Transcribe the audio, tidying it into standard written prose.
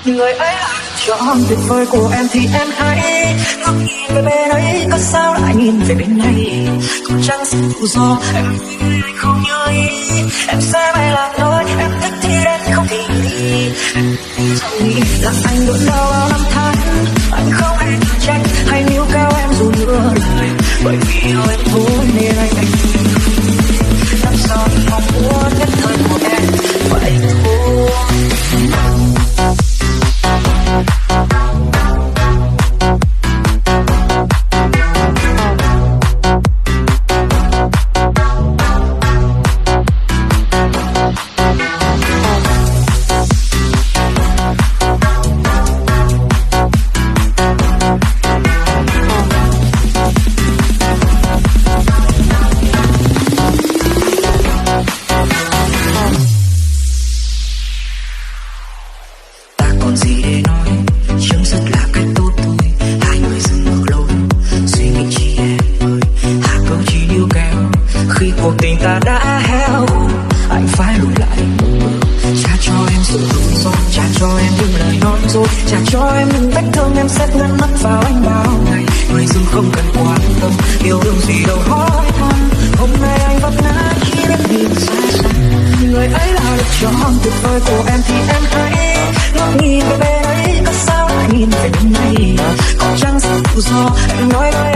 Người ấy là chọn tuyệt vời của em thì em hãy ngước nhìn về bên ấy, có sao lại nhìn về bên này? Có chăng sự tự do em vui anh không như ý, em sẽ bay lạc lối, em thích thì đến không thì đi. Em chẳng nghĩ là anh đốn đau bao năm tháng, anh không hề tự trách hay níu kéo em dù nửa lời, bởi vì yêu em thôi nên anh làm sao anh mong muốn nhất thời của em vậy thôi. Cuộc tình ta đã héo, anh phải lùi lại một bước, trả cho em sự tự do, trả cho em những lời nói dối, trả cho em những vết thương em xếp ngăn mắt vào anh bao ngày. Người dưng không cần quan tâm, yêu đương gì đâu hỏi thăm, hôm nay anh vấp ngã khi biết nhìn xa xa. Người ấy là lựa chọn tuyệt vời của em thì em hãy ngước nhìn về bên ấy, có sao lại nhìn về bên này? Có chăng sự tự do em nói với